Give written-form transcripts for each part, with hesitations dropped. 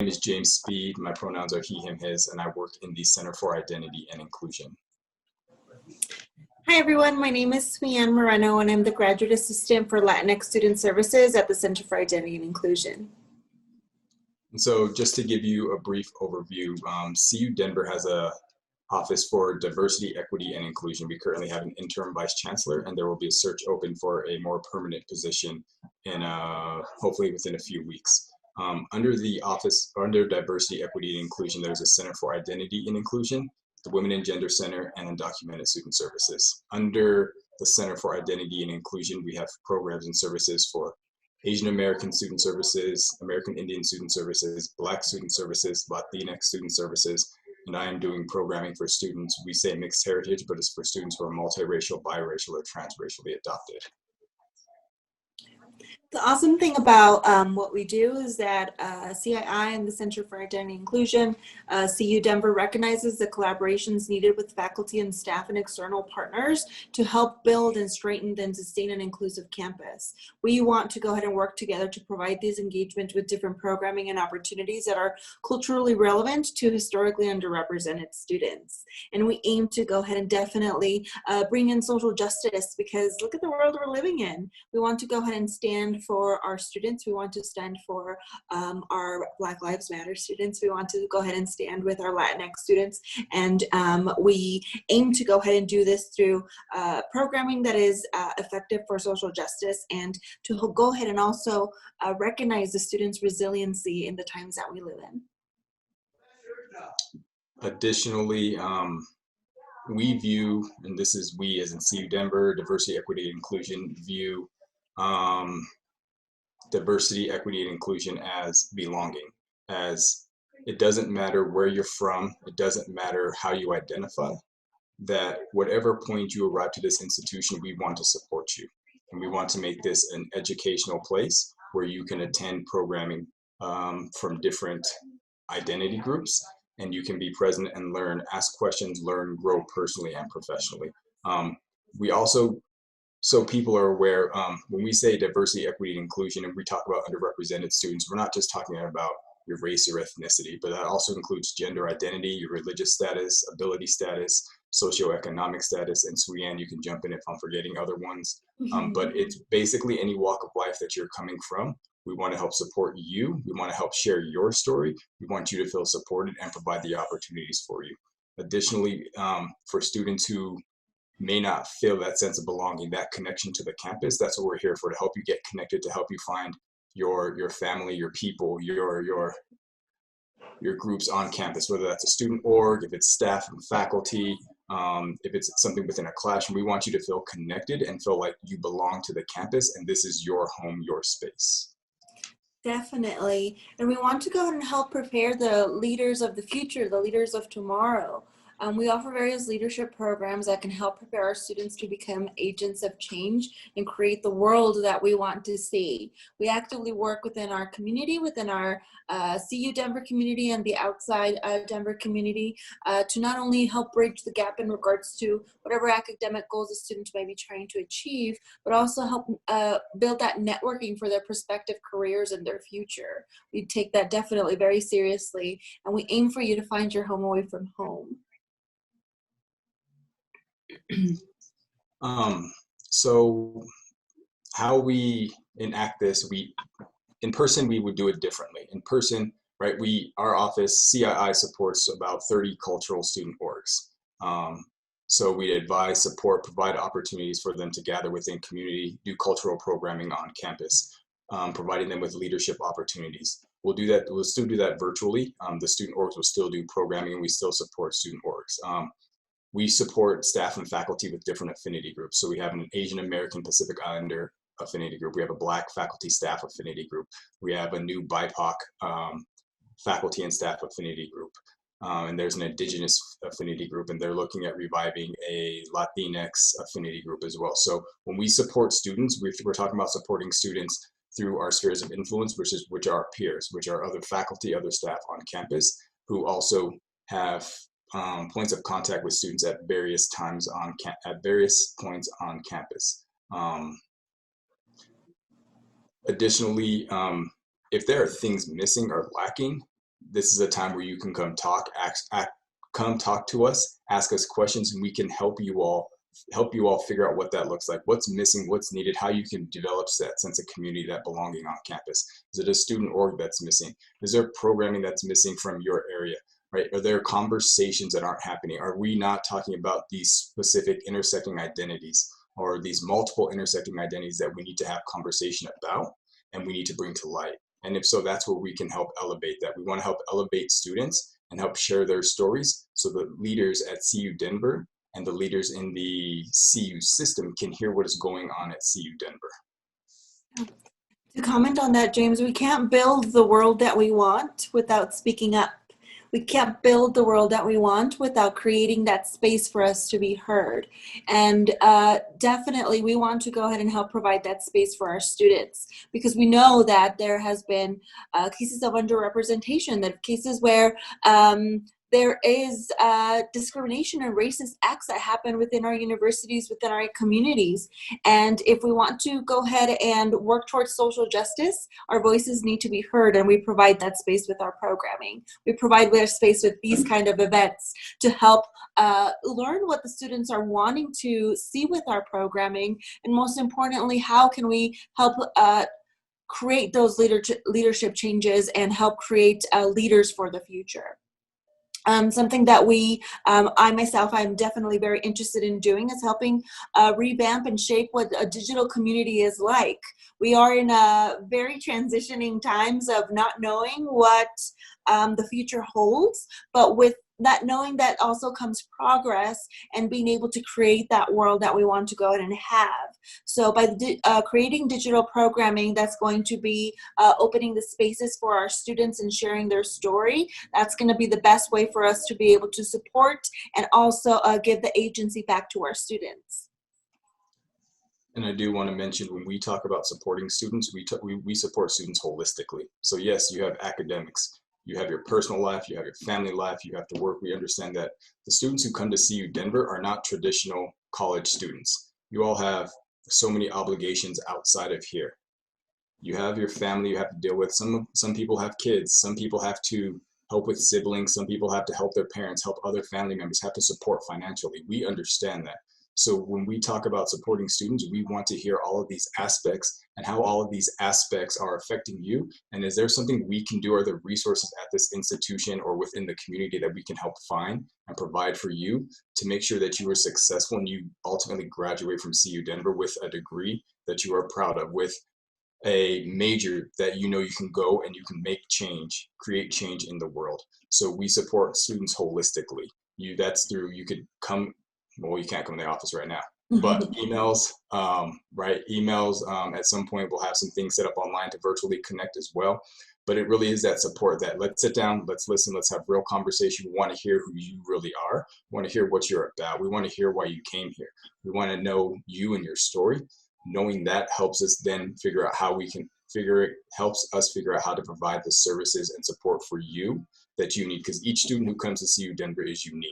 name is James Speed. My pronouns are he, him, his, and I work in the Center for Identity and Inclusion. Hi everyone, my name is Suyanne Moreno and I'm the Graduate Assistant for Latinx Student Services at the Center for Identity and Inclusion. And so just to give you a brief overview, CU Denver has a Office for Diversity, Equity, and Inclusion. We currently have an interim vice chancellor, and there will be a search open for a more permanent position in hopefully within a few weeks. Under the office, under Diversity, Equity, and Inclusion, there's a Center for Identity and Inclusion, the Women and Gender Center, and Undocumented Student Services. Under the Center for Identity and Inclusion, we have programs and services for Asian American Student Services, American Indian Student Services, Black Student Services, Latinx Student Services, and I am doing programming for students. We say mixed heritage, but it's for students who are multiracial, biracial, or transracially adopted. The awesome thing about what we do is that CII and the Center for Identity and Inclusion, CU Denver recognizes the collaborations needed with faculty and staff and external partners to help build and strengthen and sustain an inclusive campus. We want to go ahead and work together to provide these engagements with different programming and opportunities that are culturally relevant to historically underrepresented students. And we aim to go ahead and definitely bring in social justice, because look at the world we're living in. We want to go ahead and stand for our students. We want to stand for our Black Lives Matter students. We want to go ahead and stand with our Latinx students. And we aim to go ahead and do this through programming that is effective for social justice, and to go ahead and also recognize the students' resiliency in the times that we live in. Additionally, we view, and this is we as in CU Denver, Diversity, Equity, and Inclusion, view diversity, equity, and inclusion as belonging. As it doesn't matter where you're from, it doesn't matter how you identify, that whatever point you arrive to this institution, we want to support you. And we want to make this an educational place where you can attend programming from different identity groups, and you can be present and learn, ask questions, learn, grow personally and professionally. We also, so people are aware, when we say diversity, equity, and inclusion, and we talk about underrepresented students, we're not just talking about your race or ethnicity, but that also includes gender identity, your religious status, ability status, socioeconomic status, and Suyanne, you can jump in if I'm forgetting other ones. But it's basically any walk of life that you're coming from. We want to help support you. We want to help share your story. We want you to feel supported and provide the opportunities for you. Additionally, for students who may not feel that sense of belonging, that connection to the campus, that's what we're here for, to help you get connected, to help you find your family, your people, your groups on campus, whether that's a student org, if it's staff and faculty, if it's something within a classroom. We want you to feel connected and feel like you belong to the campus and this is your home, your space. Definitely. And we want to go ahead and help prepare the leaders of the future, the leaders of tomorrow. We offer various leadership programs that can help prepare our students to become agents of change and create the world that we want to see. We actively work within our community, within our CU Denver community and the outside Denver community, to not only help bridge the gap in regards to whatever academic goals the students may be trying to achieve, but also help build that networking for their prospective careers and their future. We take that definitely very seriously, and we aim for you to find your home away from home. So how we enact this, in person we would do it differently. In person, right, our office, CII, supports about 30 cultural student orgs. So we advise, support, provide opportunities for them to gather within community, do cultural programming on campus, providing them with leadership opportunities. We'll do that, we'll still do that virtually. The student orgs will still do programming, and we still support student orgs. We support staff and faculty with different affinity groups. So we have an Asian American Pacific Islander affinity group. We have a Black faculty staff affinity group. We have a new BIPOC faculty and staff affinity group. And there's an Indigenous affinity group, and they're looking at reviving a Latinx affinity group as well. So when we support students, we're talking about supporting students through our spheres of influence, which are our peers, which are other faculty, other staff on campus, who also have points of contact with students at various times at various points on campus. Additionally, if there are things missing or lacking, this is a time where you can come come talk to us, ask us questions, and we can help you all figure out what that looks like, what's missing, what's needed, how you can develop that sense of community, that belonging on campus. Is it a student org that's missing? Is there programming that's missing from your area? Right? Are there conversations that aren't happening? Are we not talking about these specific intersecting identities, or these multiple intersecting identities that we need to have conversation about and we need to bring to light? And if so, that's where we can help elevate that. We want to help elevate students and help share their stories so the leaders at CU Denver and the leaders in the CU system can hear what is going on at CU Denver. To comment on that, James, we can't build the world that we want without speaking up. We can't build the world that we want without creating that space for us to be heard. And definitely we want to go ahead and help provide that space for our students, because we know that there has been cases of underrepresentation, that cases where there is discrimination and racist acts that happen within our universities, within our communities. And if we want to go ahead and work towards social justice, our voices need to be heard, and we provide that space with our programming. We provide that space with these kind of events to help learn what the students are wanting to see with our programming, and most importantly, how can we help create those leadership changes and help create leaders for the future. Something that I myself, I'm definitely very interested in doing is helping revamp and shape what a digital community is like. We are in a very transitioning times of not knowing what the future holds, but with that knowing that also comes progress and being able to create that world that we want to go ahead and have. So by creating digital programming that's going to be opening the spaces for our students and sharing their story, that's going to be the best way for us to be able to support and also give the agency back to our students. And I do want to mention, when we talk about supporting students, we support students holistically. So yes, you have academics, you have your personal life, you have your family life, you have to work. We understand that the students who come to CU Denver are not traditional college students. You all have so many obligations outside of here. You have your family you have to deal with. Some people have kids, some people have to help with siblings, some people have to help their parents, help other family members, have to support financially. We understand that. So when we talk about supporting students, we want to hear all of these aspects and how all of these aspects are affecting you. And is there something we can do? Are there resources at this institution or within the community that we can help find and provide for you to make sure that you are successful and you ultimately graduate from CU Denver with a degree that you are proud of, with a major that you know you can go and you can make change, create change in the world. So we support students holistically. That's through, you could come, well, you can't come to the office right now, but emails, right? Emails, at some point we'll have some things set up online to virtually connect as well. But it really is that support, that let's sit down, let's listen, let's have real conversation. We want to hear who you really are. We want to hear what you're about. We want to hear why you came here. We want to know you and your story. Knowing that helps us then figure out how we can helps us figure out how to provide the services and support for you that you need, because each student who comes to CU Denver is unique.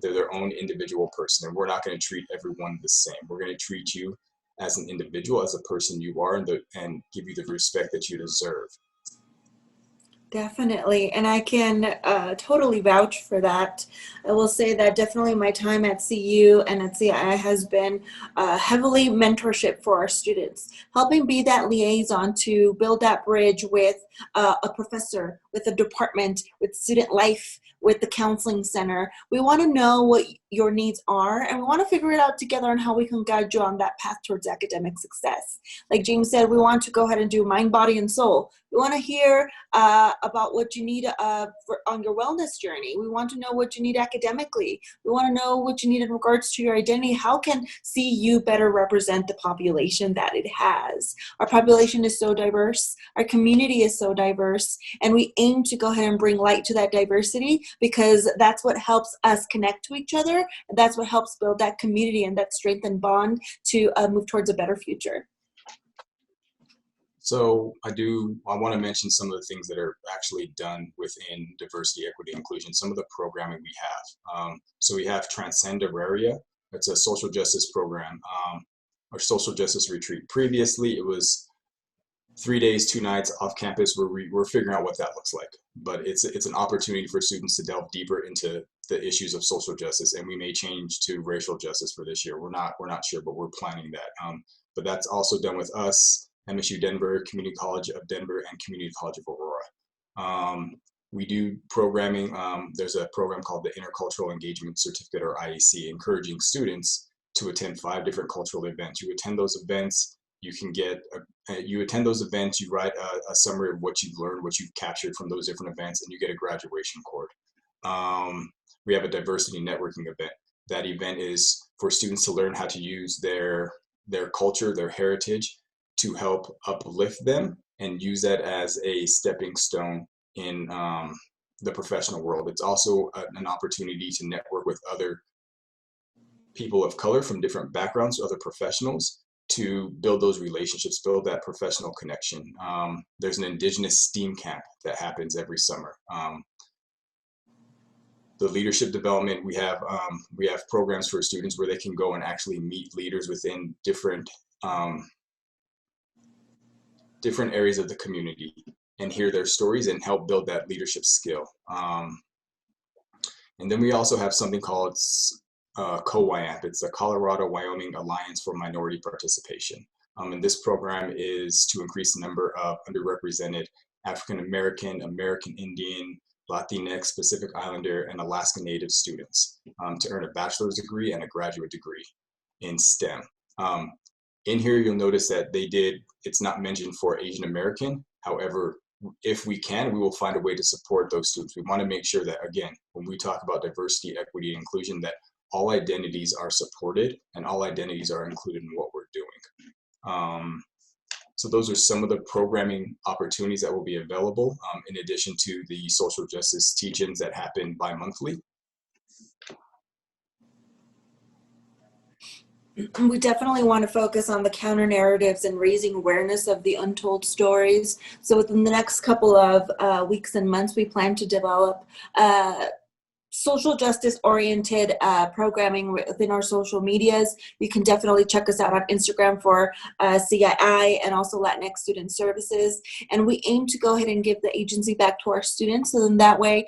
They're their own individual person, and we're not going to treat everyone the same. We're going to treat you as an individual, as a person you are, and give you the respect that you deserve. Definitely, and I can totally vouch for that. I will say that definitely my time at CU and at CII has been heavily mentorship for our students, helping be that liaison to build that bridge with a professor, with a department, with student life, with the counseling center. We want to know what your needs are, and we want to figure it out together on how we can guide you on that path towards academic success. Like James said, we want to go ahead and do mind, body, and soul. We want to hear about what you need on your wellness journey. We want to know what you need academically. We want to know what you need in regards to your identity. How can CU better represent the population that it has? Our population is so diverse. Our community is so diverse. And we aim to go ahead and bring light to that diversity, because that's what helps us connect to each other. And that's what helps build that community and that strength and bond to move towards a better future. So I want to mention some of the things that are actually done within diversity, equity, inclusion, some of the programming we have. So we have Transcenderaria. It's a social justice program, or social justice retreat. Previously, it was 3 days, 2 nights off campus. We're figuring out what that looks like, but it's an opportunity for students to delve deeper into the issues of social justice, and we may change to racial justice for this year. We're not sure, but we're planning that. But that's also done with us, MSU Denver, Community College of Denver, and Community College of Aurora. We do programming. There's a program called the Intercultural Engagement Certificate, or IEC, encouraging students to attend 5 different cultural events. You attend those events, you can get you attend those events, you write a summary of what you've learned, what you've captured from those different events, and you get a graduation cord. We have a diversity networking event. That event is for students to learn how to use their culture, their heritage, to help uplift them and use that as a stepping stone in the professional world. It's also an opportunity to network with other people of color from different backgrounds, other professionals, to build those relationships, build that professional connection. There's an Indigenous STEAM camp that happens every summer. The leadership development, we have programs for students where they can go and actually meet leaders within different areas of the community and hear their stories and help build that leadership skill. And then we also have something called COWIAMP. It's the Colorado-Wyoming Alliance for Minority Participation. And this program is to increase the number of underrepresented African American, American Indian, Latinx, Pacific Islander, and Alaska Native students to earn a bachelor's degree and a graduate degree in STEM. In here, you'll notice that it's not mentioned for Asian American. However, if we can, we will find a way to support those students. We want to make sure that, again, when we talk about diversity, equity, and inclusion, that all identities are supported and all identities are included in what we're doing. So those are some of the programming opportunities that will be available, in addition to the social justice teach-ins that happen bi-monthly. We definitely want to focus on the counter narratives and raising awareness of the untold stories. So within the next couple of weeks and months, we plan to develop social justice oriented programming within our social medias. You can definitely check us out on Instagram for CII and also Latinx Student Services. And we aim to go ahead and give the agency back to our students. So then that way,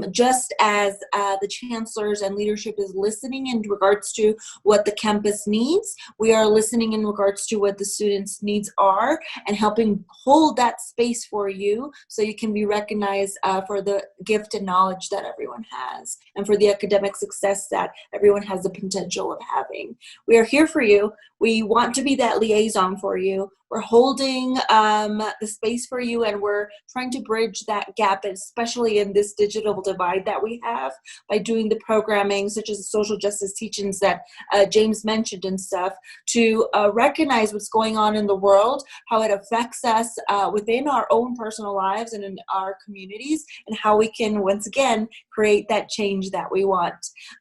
just as the chancellors and leadership is listening in regards to what the campus needs, we are listening in regards to what the students' needs are and helping hold that space for you so you can be recognized for the gift and knowledge that everyone has, and for the academic success that everyone has the potential of having. We are here for you. We want to be that liaison for you. We're holding the space for you, and we're trying to bridge that gap, especially in this digital divide that we have, by doing the programming such as the social justice teach-ins that James mentioned and stuff, to recognize what's going on in the world, how it affects us within our own personal lives and in our communities, and how we can, once again, create that change that we want.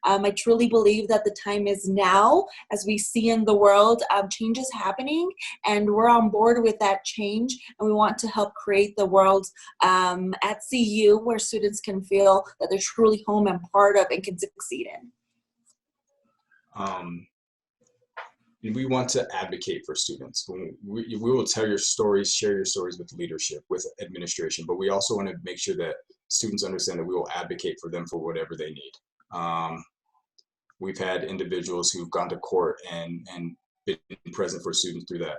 I truly believe that the time is now. As we see in the world, change is happening, and we're on board with that change, and we want to help create the world at CU where students can feel that they're truly home and part of and can succeed in. We want to advocate for students. We will tell your stories, share your stories with leadership, with administration, but we also want to make sure that students understand that we will advocate for them for whatever they need. We've had individuals who've gone to court and been present for students through that.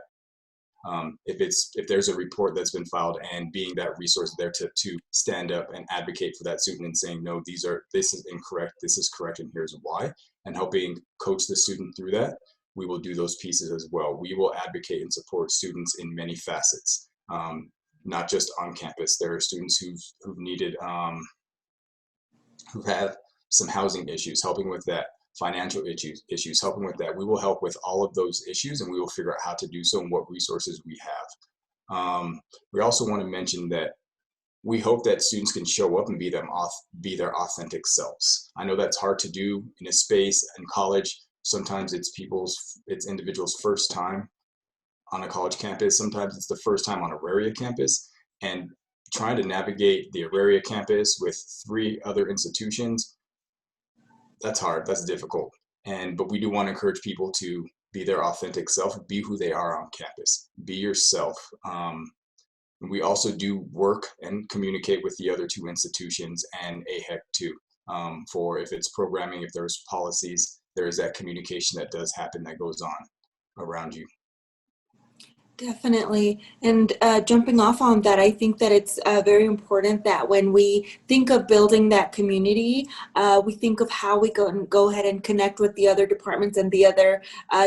If there's a report that's been filed, and being that resource there to stand up and advocate for that student and saying, no, this is incorrect, this is correct, and here's why, and helping coach the student through that, we will do those pieces as well. We will advocate and support students in many facets, not just on campus. There are students who've needed, who have some housing issues, helping with that, financial issues, helping with that. We will help with all of those issues, and we will figure out how to do so and what resources we have. We also want to mention that we hope that students can show up and be their authentic selves. I know that's hard to do in a space in college. Sometimes it's individuals' first time on a college campus. Sometimes it's the first time on Auraria campus, and trying to navigate the Auraria campus with 3 other institutions, that's hard, that's difficult. But we do want to encourage people to be their authentic self, be who they are on campus, be yourself. We also do work and communicate with the other two institutions and AHEC too. For if it's programming, if there's policies, there is that communication that does happen that goes on around you. Definitely. And jumping off on that, I think that it's very important that when we think of building that community, we think of how we go ahead and connect with the other departments and the other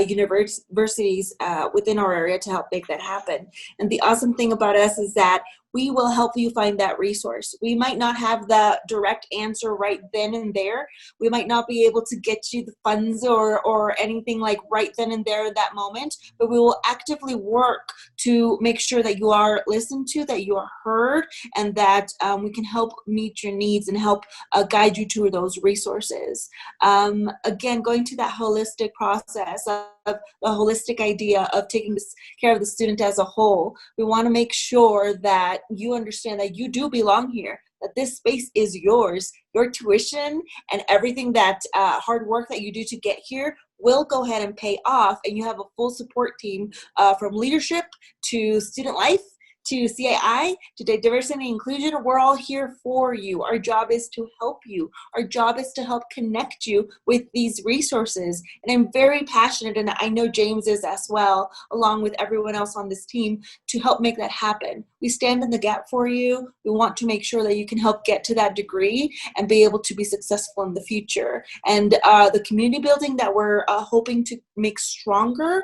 universities within our area to help make that happen. And the awesome thing about us is that we will help you find that resource. We might not have the direct answer right then and there. We might not be able to get you the funds or anything like right then and there at that moment, but we will actively work to make sure that you are listened to, that you are heard, and that we can help meet your needs and help guide you to those resources. Again, going to that holistic process of the holistic idea of taking care of the student as a whole, we want to make sure that you understand that you do belong here, that this space is yours. Your tuition and everything that hard work that you do to get here will go ahead and pay off, and you have a full support team from leadership to student life to CAI to diversity and inclusion. We're all here for you. Our job is to help you. Our job is to help connect you with these resources. And I'm very passionate, and I know James is as well, along with everyone else on this team, to help make that happen. We stand in the gap for you. We want to make sure that you can help get to that degree and be able to be successful in the future. And the community building that we're hoping to make stronger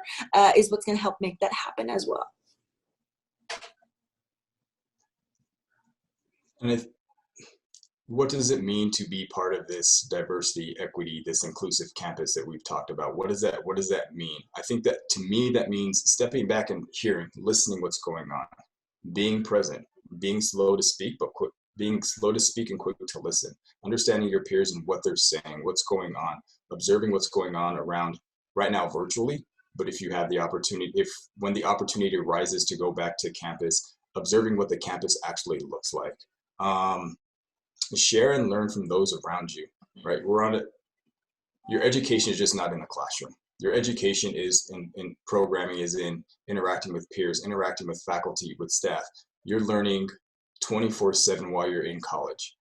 is what's going to help make that happen as well. And what does it mean to be part of this diversity, equity, this inclusive campus that we've talked about? What does that mean? I think that to me, that means stepping back and hearing, listening what's going on, being present, being slow to speak, but being slow to speak and quick to listen, understanding your peers and what they're saying, what's going on, observing what's going on around right now virtually. But if you have the opportunity, when the opportunity arises to go back to campus, observing what the campus actually looks like. Share and learn from those around you, right? Your education is just not in the classroom. Your education is in programming, is in interacting with peers, interacting with faculty, with staff. You're learning 24/7 while you're in college.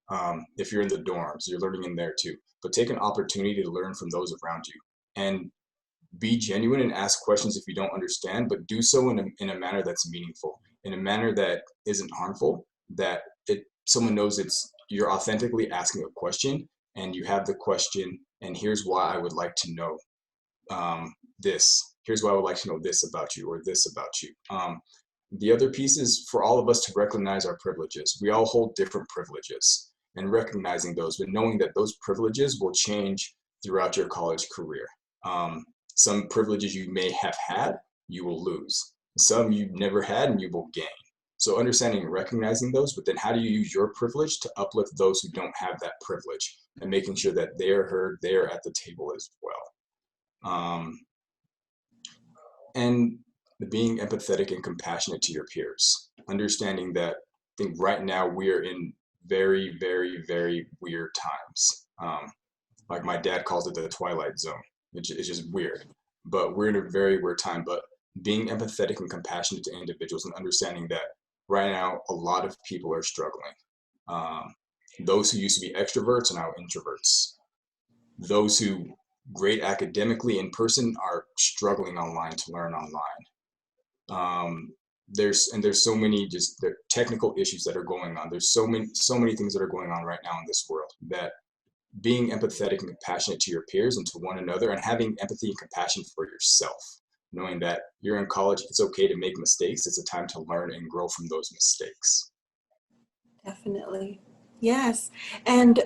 If you're in the dorms, you're learning in there too. But take an opportunity to learn from those around you and be genuine and ask questions if you don't understand, but do so in a manner that's meaningful, in a manner that isn't harmful, that someone knows you're authentically asking a question and you have the question, and here's why I would like to know this. Here's why I would like to know this about you or this about you. The other piece is for all of us to recognize our privileges. We all hold different privileges, and recognizing those, but knowing that those privileges will change throughout your college career. Some privileges you may have had, you will lose. Some you've never had and you will gain. So understanding and recognizing those, but then how do you use your privilege to uplift those who don't have that privilege, and making sure that they're heard, they're at the table as well. And being empathetic and compassionate to your peers, understanding that I think right now we are in very, very, very weird times. Like my dad calls it the twilight zone. It's just weird, but we're in a very weird time. But being empathetic and compassionate to individuals and understanding that right now, a lot of people are struggling. Those who used to be extroverts are now introverts. Those who grade academically in person are struggling online to learn online. There's so many the technical issues that are going on. There's so many things that are going on right now in this world, that being empathetic and compassionate to your peers and to one another, and having empathy and compassion for yourself, knowing that you're in college, it's okay to make mistakes. It's a time to learn and grow from those mistakes. Definitely. Yes. And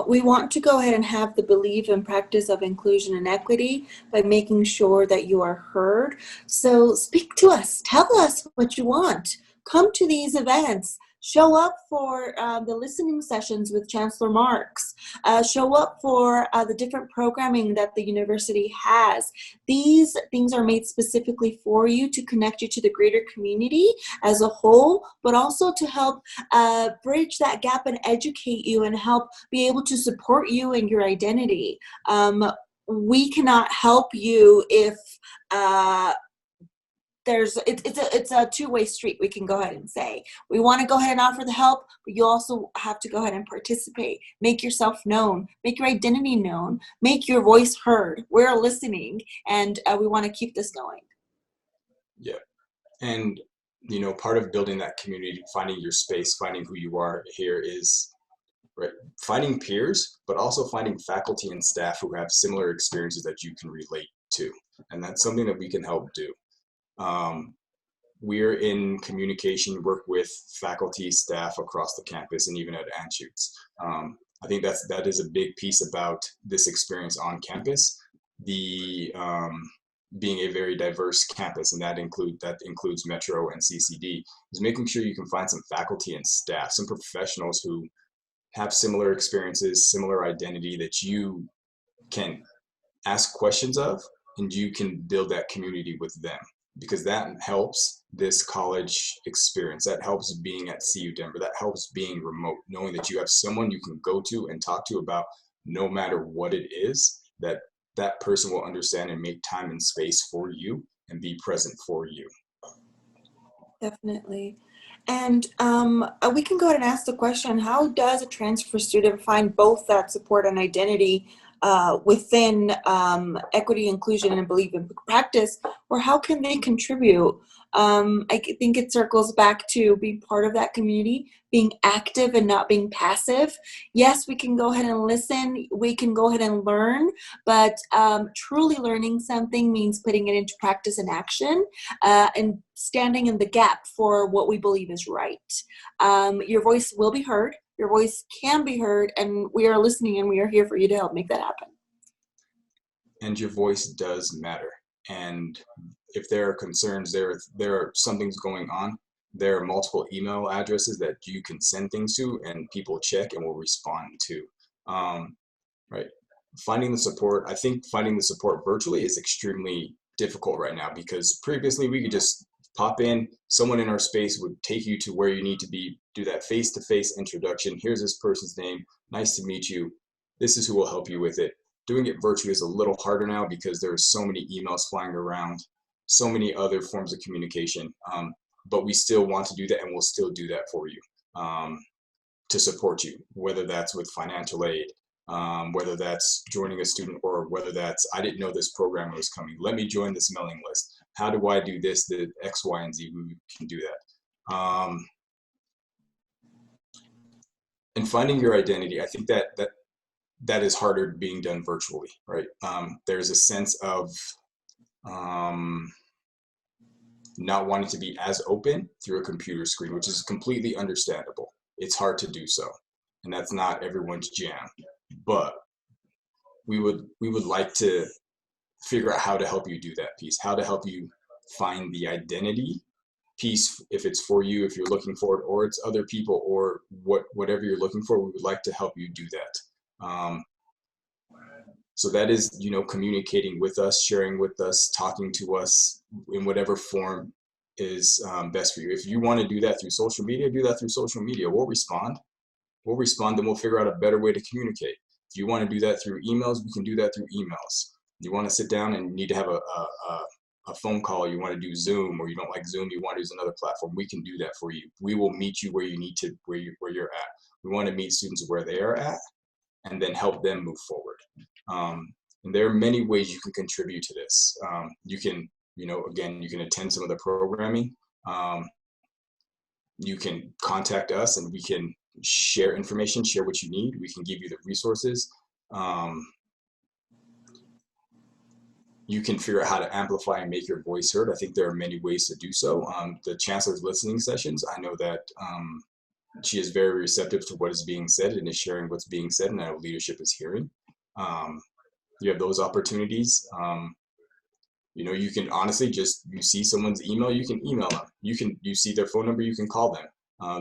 we want to go ahead and have the belief and practice of inclusion and equity by making sure that you are heard. So speak to us. Tell us what you want. Come to these events. Show up for the listening sessions with Chancellor Marks. Show up for the different programming that the university has. These things are made specifically for you to connect you to the greater community as a whole, but also to help bridge that gap and educate you and help be able to support you and your identity. We cannot help you if it's a two-way street. We can go ahead and say we want to go ahead and offer the help, but you also have to go ahead and participate, make yourself known, make your identity known, make your voice heard. We're listening, and we want to keep this going. Yeah, and part of building that community, finding your space, finding who you are here is right, finding peers, but also finding faculty and staff who have similar experiences that you can relate to, and that's something that we can help do. We're in communication, work with faculty, staff across the campus, and even at Anschutz. I think that is a big piece about this experience on campus, the being a very diverse campus, and that includes Metro and CCD, is making sure you can find some faculty and staff, some professionals who have similar experiences, similar identity that you can ask questions of, and you can build that community with them, because that helps this college experience. That helps being at CU Denver. That helps being remote, knowing that you have someone you can go to and talk to about no matter what it is, that person will understand and make time and space for you and be present for you. Definitely. And we can go ahead and ask the question, how does a transfer student find both that support and identity within equity, inclusion, and belief in practice, or how can they contribute? I think it circles back to being part of that community, being active and not being passive. Yes, we can go ahead and listen, we can go ahead and learn, but truly learning something means putting it into practice and action, and standing in the gap for what we believe is right. Your voice will be heard. Your voice can be heard, and we are listening, and we are here for you to help make that happen. And your voice does matter. And if there are concerns, there are some things going on, there are multiple email addresses that you can send things to, and people check and will respond to. Right. Finding the support, I think finding the support virtually is extremely difficult right now, because previously we could just pop in, someone in our space would take you to where you need to be, do that face-to-face introduction. Here's this person's name. Nice to meet you. This is who will help you with it. Doing it virtually is a little harder now because there are so many emails flying around, so many other forms of communication. But we still want to do that, and we'll still do that for you to support you, whether that's with financial aid, whether that's joining a student, or whether that's, I didn't know this program was coming, let me join this mailing list. How do I do this, the X, Y, and Z? We can do that. And finding your identity, I think that is harder being done virtually, right? There's a sense of not wanting to be as open through a computer screen, which is completely understandable. It's hard to do so, and that's not everyone's jam. But we would like to figure out how to help you do that piece, how to help you find the identity piece, if it's for you, if you're looking for it, or it's other people, or whatever you're looking for. We would like to help you do that. So that is, communicating with us, sharing with us, talking to us in whatever form is best for you. If you want to do that through social media, do that through social media. We'll respond, then we'll figure out a better way to communicate. If you want to do that through emails, we can do that through emails. You want to sit down and need to have a phone call, you want to do Zoom, or you don't like Zoom, you want to use another platform, we can do that for you. We will meet you where you need to, where you're at. We want to meet students where they are at, and then help them move forward. And there are many ways you can contribute to this. You can, again, you can attend some of the programming. You can contact us, and we can share information, share what you need. We can give you the resources. You can figure out how to amplify and make your voice heard. I think there are many ways to do so. The chancellor's listening sessions, I know that she is very receptive to what is being said and is sharing what's being said, and our leadership is hearing. You have those opportunities. You can honestly you see someone's email, you can email them. You see their phone number, you can call them.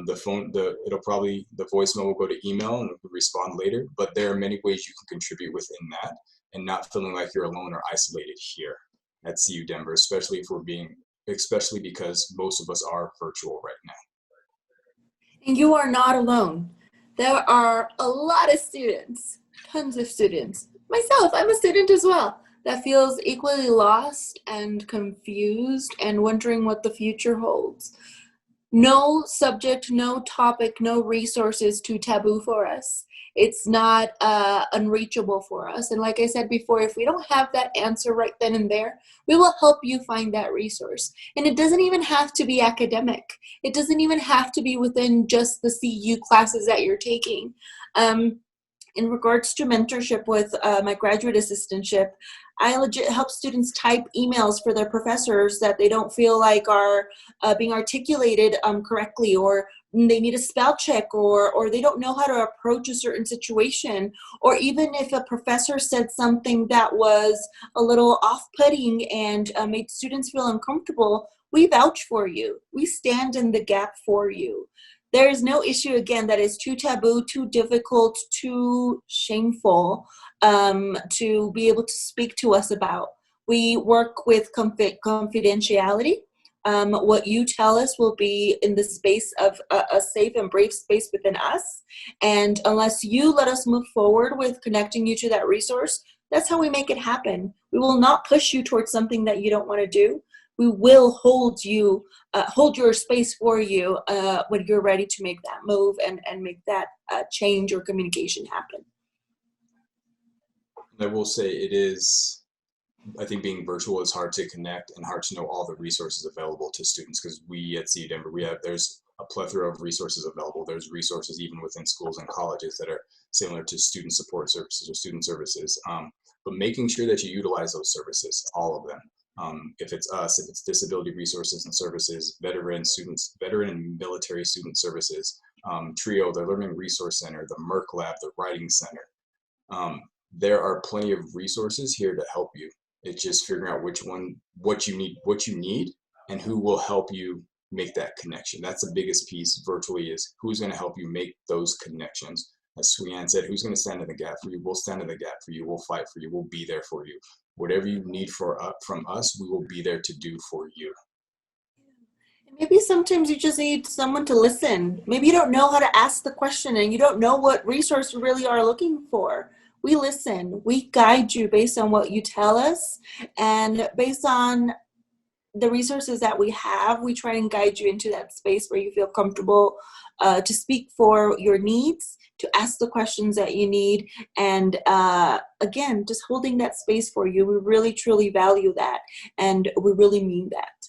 The voicemail will go to email and we'll respond later, but there are many ways you can contribute within that, and not feeling like you're alone or isolated here at CU Denver, especially because most of us are virtual right now. And you are not alone. There are a lot of students, tons of students. Myself, I'm a student as well, that feels equally lost and confused and wondering what the future holds. No subject, no topic, no resource is too taboo for us. It's not unreachable for us. And like I said before, if we don't have that answer right then and there, we will help you find that resource. And it doesn't even have to be academic. It doesn't even have to be within just the CU classes that you're taking. In regards to mentorship with my graduate assistantship, I legit help students type emails for their professors that they don't feel like are being articulated correctly, or they need a spell check, or they don't know how to approach a certain situation, or even if a professor said something that was a little off-putting and made students feel uncomfortable, we vouch for you. We stand in the gap for you. There is no issue, again, that is too taboo, too difficult, too shameful to be able to speak to us about. We work with confidentiality. What you tell us will be in the space of a safe and brave space within us. And unless you let us move forward with connecting you to that resource, that's how we make it happen. We will not push you towards something that you don't want to do. We will hold your space for you when you're ready to make that move and make that change or communication happen. I will say it is, I think being virtual is hard to connect and hard to know all the resources available to students, because we at CU Denver, there's a plethora of resources available. There's resources even within schools and colleges that are similar to student support services or student services, but making sure that you utilize those services, all of them. If it's us, if it's disability resources and services, veteran and military student services, TRIO, the Learning Resource Center, the Merck Lab, the Writing Center. There are plenty of resources here to help you. It's just figuring out what you need, and who will help you make that connection. That's the biggest piece virtually, is who's going to help you make those connections. As Suyann said, who's going to stand in the gap for you? We'll stand in the gap for you. We'll fight for you. We'll be there for you. Whatever you need from us, we will be there to do for you. Maybe sometimes you just need someone to listen. Maybe you don't know how to ask the question and you don't know what resource you really are looking for. We listen. We guide you based on what you tell us, and based on the resources that we have, we try and guide you into that space where you feel comfortable to speak for your needs, to ask the questions that you need, and again, just holding that space for you. We really, truly value that, and we really mean that.